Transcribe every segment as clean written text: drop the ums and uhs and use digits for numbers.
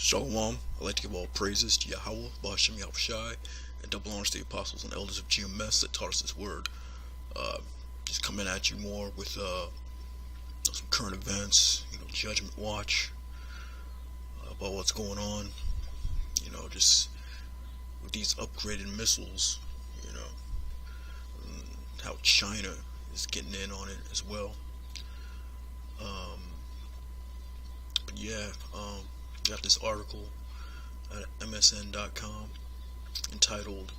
Shalom. I'd like to give all praises to Yahweh, Bahashim Yahushai, and double honors to the apostles and elders of GMS that taught us this word. Uh, just coming at you more with some current events, Judgment Watch, about what's going on, just with these upgraded missiles, and how China is getting in on it as well. But yeah, got this article at MSN.com entitled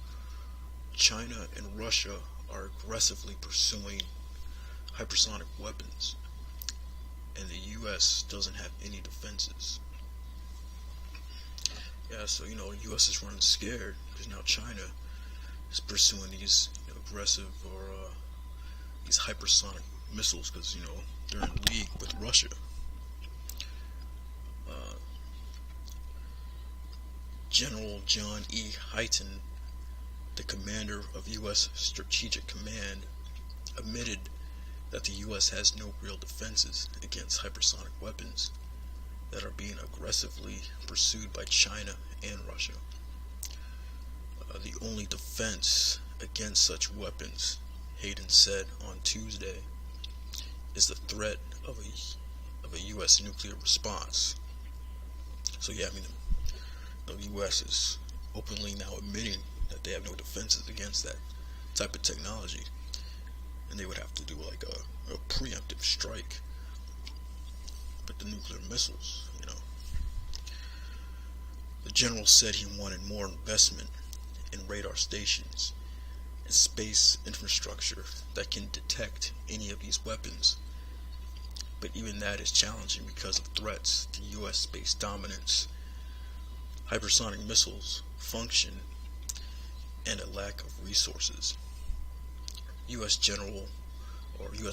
China and Russia are aggressively pursuing hypersonic weapons and the US doesn't have any defenses. Yeah, so the US is running scared because now China is pursuing these aggressive or these hypersonic missiles because they're in league with Russia. General John E. Hyten, the commander of U.S. Strategic Command, admitted that the U.S. has no real defenses against hypersonic weapons that are being aggressively pursued by China and Russia. The only defense against such weapons, Hayden said on Tuesday, is the threat of a U.S. nuclear response. So yeah, the U.S. is openly now admitting that they have no defenses against that type of technology, and they would have to do like a preemptive strike with the nuclear missiles. The general said he wanted more investment in radar stations and space infrastructure that can detect any of these weapons, but even that is challenging because of threats to U.S. space dominance, hypersonic missiles function, and a lack of resources. U.S.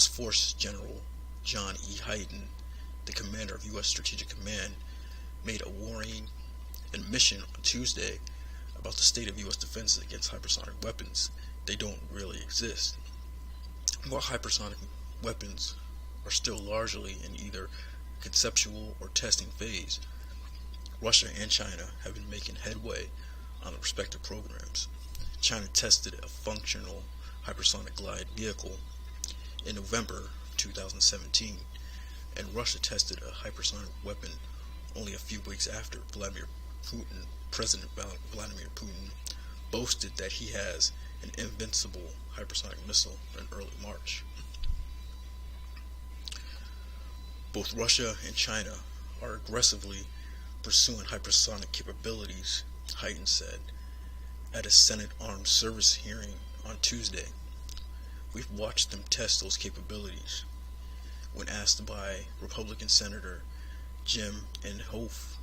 Force General John E. Hyten, the commander of U.S. Strategic Command, made a worrying admission on Tuesday about the state of U.S. defenses against hypersonic weapons. They don't really exist. While hypersonic weapons are still largely in either conceptual or testing phase, Russia and China have been making headway on their respective programs. China tested a functional hypersonic glide vehicle in November 2017, and Russia tested a hypersonic weapon only a few weeks after President Vladimir Putin boasted that he has an invincible hypersonic missile in early March. Both Russia and China are aggressively pursuing hypersonic capabilities, Hyten said at a Senate Armed Service hearing on Tuesday. We've watched them test those capabilities. When asked by Republican Senator Jim Inhofe,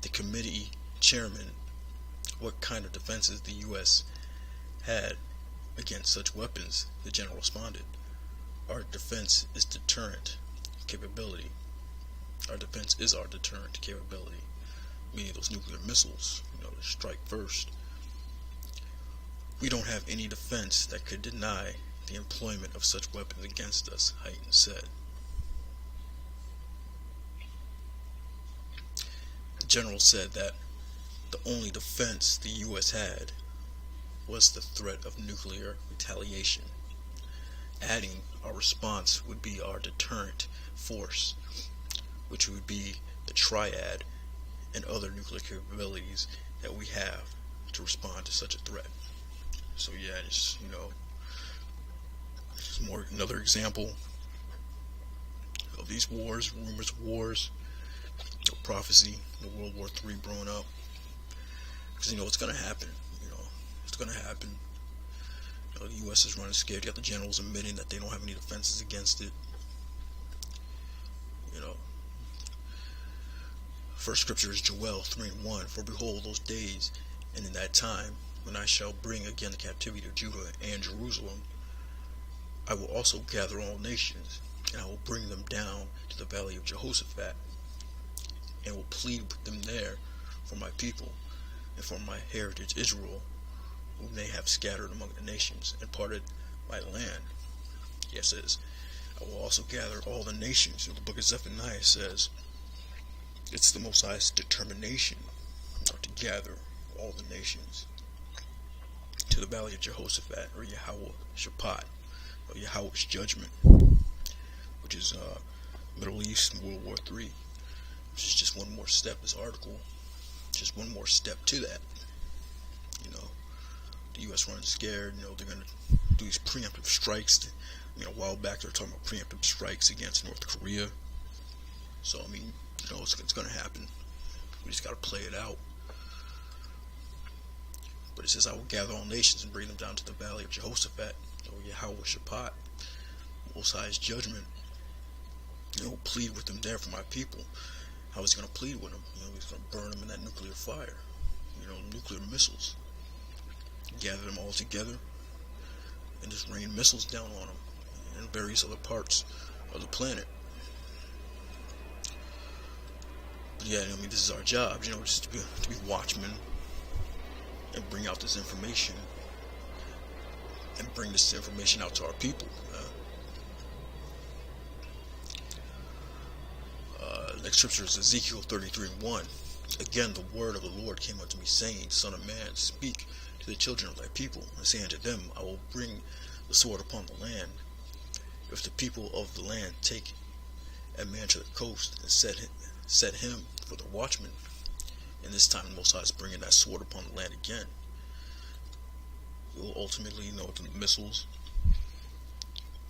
the committee chairman, what kind of defenses the U.S. had against such weapons, the general responded, "Our defense is deterrent capability. Our defense is our deterrent capability," meaning those nuclear missiles, to strike first. "We don't have any defense that could deny the employment of such weapons against us," Hyten said. The general said that the only defense the U.S. had was the threat of nuclear retaliation, adding, "Our response would be our deterrent force, which would be the triad and other nuclear capabilities that we have to respond to such a threat." So yeah, just another example of these wars, rumors of wars, prophecy, World War III brewing up. Because it's gonna happen. It's gonna happen. The U.S. is running scared. You got the generals admitting that they don't have any defenses against it. First scripture is Joel 3:1. "For behold, those days, and in that time, when I shall bring again the captivity of Judah and Jerusalem, I will also gather all nations, and I will bring them down to the valley of Jehoshaphat, and will plead with them there for my people, and for my heritage Israel, whom they have scattered among the nations, and parted my land." Yes, it says, "I will also gather all the nations." The book of Zephaniah says, It's the Most High's determination to gather all the nations to the valley of Jehoshaphat, or Yahweh Shaphat, or Yahweh's judgment, which is Middle East and World War III, which is just one more step. This article, just one more step to that. You know, the U.S. runs scared. You know, they're going to do these preemptive strikes. You know, a while back they were talking about preemptive strikes against North Korea. So I mean, you know, it's going to happen. We just got to play it out. But it says, I will gather all nations and bring them down to the valley of Jehoshaphat, or Yahweh Shaphat, Most High's judgment. You know, plead with them there for my people. How is he going to plead with them? You know, he's going to burn them in that nuclear fire. You know, nuclear missiles. Gather them all together and just rain missiles down on them and various other parts of the planet. But yeah, I mean, this is our job, you know, just to be watchmen and bring out this information and bring this information out to our people. Next scripture is Ezekiel 33:1. Again, the word of the Lord came unto me, saying, Son of man, speak to the children of thy people, and say unto them, I will bring the sword upon the land. If the people of the land take a man to the coast and set him for the watchman, and this time the Most High is bringing that sword upon the land again. It will ultimately, you know, the missiles,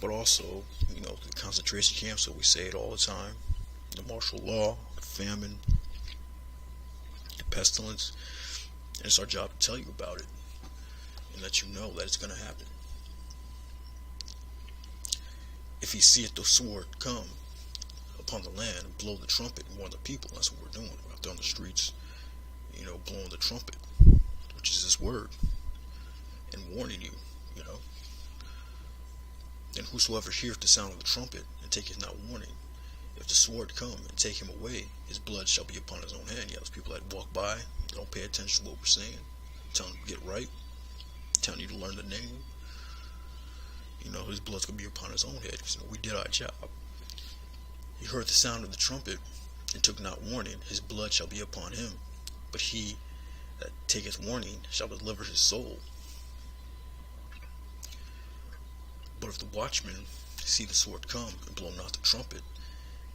but also, you know, the concentration camps. So we say it all the time. The martial law, the famine, the pestilence, and it's our job to tell you about it and let you know that it's going to happen. If he seeth the sword come upon the land, and blow the trumpet and warn the people. That's what we're doing. We're out there on the streets, you know, blowing the trumpet, which is this word, and warning you, you know. And whosoever heareth the sound of the trumpet and taketh not warning, if the sword come and take him away, his blood shall be upon his own hand. Yeah, those people that walk by, don't pay attention to what we're saying, telling them to get right, telling you to learn the name. You know, his blood's going to be upon his own head, because, you know, we did our job. He heard the sound of the trumpet and took not warning, his blood shall be upon him. But he that taketh warning shall deliver his soul. But if the watchman see the sword come and blow not the trumpet,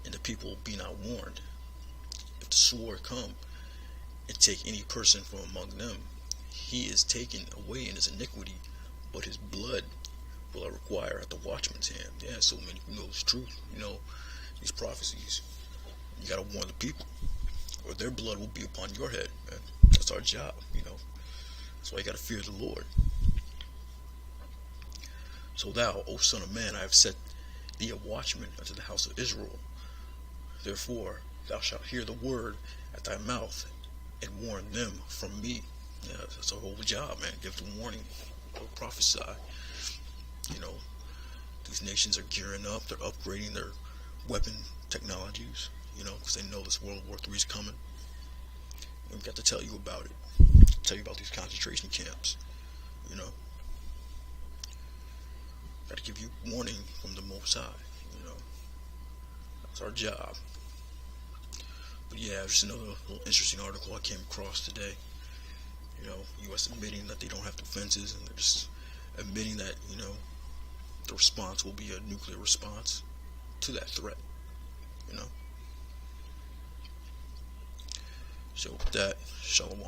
and the people be not warned, if the sword come and take any person from among them, he is taken away in his iniquity, but his blood will I require at the watchman's hand. Yeah, so many people know it's true. You know, these prophecies, you gotta warn the people, or their blood will be upon your head, man. That's our job, you know. That's why you gotta fear the Lord. So thou, O son of man, I have set thee a watchman unto the house of Israel. Therefore thou shalt hear the word at thy mouth, and warn them from me. Yeah, that's our whole job, man. Give them warning, or prophesy. You know, these nations are gearing up. They're upgrading their weapon technologies, you know, because they know this World War III is coming. And we've got to tell you about it. Tell you about these concentration camps, you know. Got to give you warning from the Most High, you know. That's our job. But yeah, just another little interesting article I came across today. You know, U.S. admitting that they don't have defenses, and they're just admitting that, you know, the response will be a nuclear response to that threat, you know. So with that, shalom.